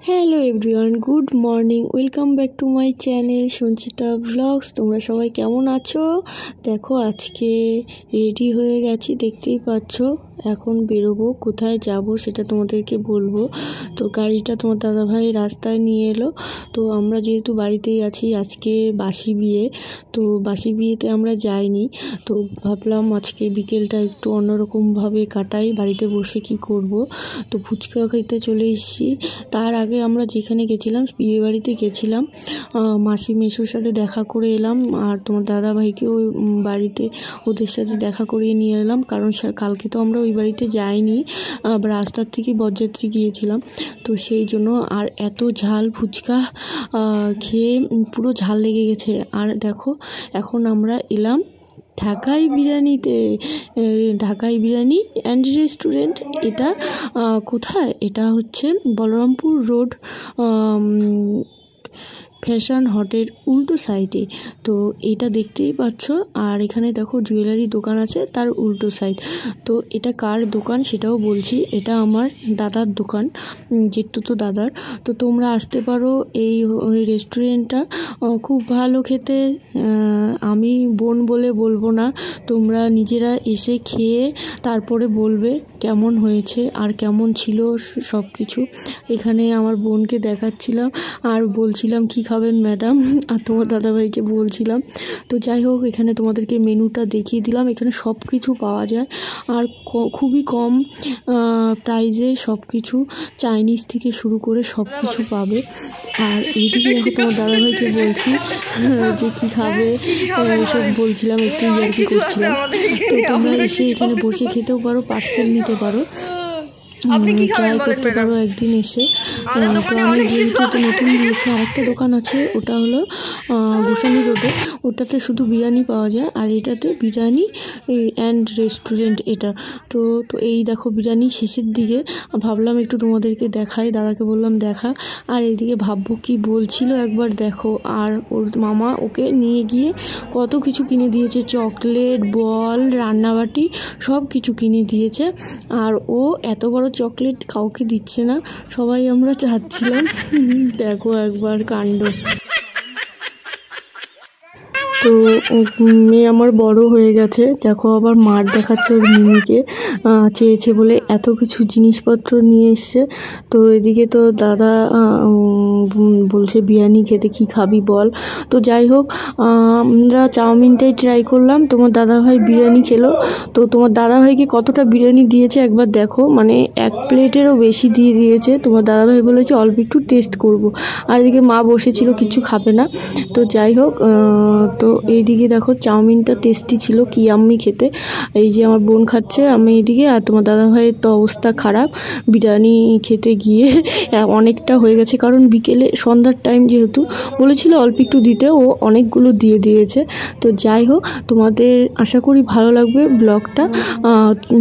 Hello everyone, good morning, welcome back to my channel Sanchita blogs. তোমরা সবাই কেমন আছো? দেখো আজকে রেডি হয়ে গেছি, দেখতেই পাচ্ছ। এখন বেরোবো, কোথায় যাব সেটা তোমাদেরকে বলবো। তো গাড়িটা তোমার দাদাভাই রাস্তায় নিয়ে এলো। তো আমরা যেহেতু বাড়িতেই আছি, আজকে বাসি বিয়ে, তো বাসি বিয়েতে আমরা যাইনি। তো ভাবলাম আজকে বিকেলটা একটু অন্যরকমভাবে কাটাই, বাড়িতে বসে কি করব। তো ফুচকা খেতে চলে এসেছি। তার আগে আমরা যেখানে গেছিলাম, বিয়ে বাড়িতে গেছিলাম, মাসি মেসোর সাথে দেখা করে এলাম। আর তোমার দাদাভাইকেও বাড়িতে ওদের সাথে দেখা করিয়ে নিয়ে এলাম, কারণ কালকে তো আমরা ওই বাড়িতে যাইনি, রাস্তার থেকে বরযাত্রী গিয়েছিলাম। তো সেই জন্য আর এত ঝাল ফুচকা খেয়ে পুরো ঝাল লেগে গেছে। আর দেখো এখন আমরা এলাম ঢাকাই বিরিয়ানিতে। ঢাকাই বিরিয়ানি অ্যান্ড রেস্টুরেন্ট। এটা কোথায়? এটা হচ্ছে বলরামপুর রোড, ফ্যাশন হটের উল্টো সাইডে। তো এটা দেখতেই পাচ্ছ। আর এখানে দেখো জুয়েলারি দোকান আছে তার উল্টো সাইড। তো এটা কার দোকান সেটাও বলছি, এটা আমার দাদার দোকান, জেঠুতো দাদার। তো তোমরা আসতে পারো, এই রেস্টুরেন্টটা খুব ভালো খেতে। আমি বোন বলে বলবো না, তোমরা নিজেরা এসে খেয়ে তারপরে বলবে কেমন হয়েছে আর কেমন ছিল সব কিছু। এখানে আমার বোনকে দেখাচ্ছিলাম আর বলছিলাম কি খাবেন ম্যাডাম, আর তোমার দাদাভাইকে বলছিলাম। তো যাই হোক, এখানে তোমাদেরকে মেনুটা দেখিয়ে দিলাম। এখানে সব কিছু পাওয়া যায় আর খুবই কম প্রাইজে সব কিছু, চাইনিজ থেকে শুরু করে সব কিছু পাবে। আর এইদিকে দেখো তোমার দাদাভাইকে বলছি যে কী খাবে, এসব বলছিলাম, একটু ইয়ার্কি করছিলাম। তো তোমরা এসে এখানে বসে খেতেও পারো, পার্সেল নিতে পারো, ট্রাই করতে পারো একদিন এসে। তো আমি যেহেতু নতুন দিয়েছি, আরেকটা দোকান আছে, ওটা হলো গোসানি রোডে। ওটাতে শুধু বিরিয়ানি পাওয়া যায়, আর এটাতে বিরিয়ানি অ্যান্ড রেস্টুরেন্ট এটা। তো এই দেখো বিরিয়ানি শেষের দিকে, ভাবলাম একটু তোমাদেরকে দেখাই, দাদাকে বললাম দেখা। আর এইদিকে ভাববো কি বলছিল একবার দেখো। আর ওর মামা ওকে নিয়ে গিয়ে কত কিছু কিনে দিয়েছে, চকলেট, বল, রান্নাবাটি সব কিছু কিনে দিয়েছে। আর ও এত বড় চকলেট কাউকে দিচ্ছে না, সবাই আমরা চাচ্ছিলাম। দেখো একবার কাণ্ড। তো মেয়ে আমার বড় হয়ে গেছে, দেখো আবার মার দেখাচ্ছে ওর মিমিকে, চেয়েছে বলে এত কিছু জিনিসপত্র নিয়ে এসছে। তো এদিকে তো দাদা বলছে বিরিয়ানি খেতে, কি খাবি বল। তো যাই হোক, আমরা চাউমিনটাই ট্রাই করলাম, তোমার দাদাভাই বিরিয়ানি খেলো। তো তোমার দাদাভাইকে কতটা বিরিয়ানি দিয়েছে একবার দেখো, মানে 1 প্লেটেরও বেশি দিয়ে দিয়েছে। তোমার দাদাভাই বলেছে অল্প একটু টেস্ট করব। আর এদিকে মা বসেছিল, কিছু খাবে না। তো যাই হোক, তো এইদিকে দেখো চাউমিনটা টেস্টি ছিল, কি আম্মি খেতে। এই যে আমার বোন খাচ্ছে, আমি এইদিকে। আর তোমার দাদাভাইয়ের তো অবস্থা খারাপ বিরিয়ানি খেতে গিয়ে, অনেকটা হয়ে গেছে, কারণ বিকেলে সন্ধ্যার টাইম যেহেতু, বলেছিল অল্প একটু দিতে, ও অনেকগুলো দিয়ে দিয়েছে। তো যাই হোক, তোমাদের আশা করি ভালো লাগবে ব্লগটা,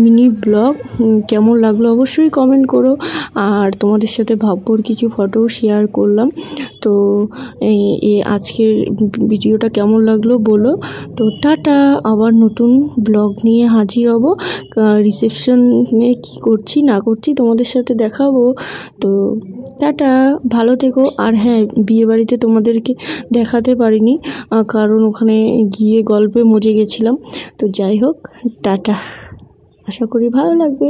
মিনি ব্লগ। কেমন লাগলো অবশ্যই কমেন্ট করো। আর তোমাদের সাথে ভাববোর কিছু ফটো শেয়ার করলাম। তো আজকের ভিডিওটা কেমন লাগলো বলো। তো টাটা, আবার নতুন ব্লগ নিয়ে হাজির হব। রিসেপশনে কি করছি না করছি তোমাদের সাথে দেখাবো। তো টাটা, ভালো থেকো। আর হ্যাঁ, বিয়েবাড়িতে তোমাদেরকে দেখাতে পারিনি, কারণ ওখানে গিয়ে গল্পে মজে গেছিলাম। তো যাই হোক, টাটা, আশা করি ভালো লাগবে।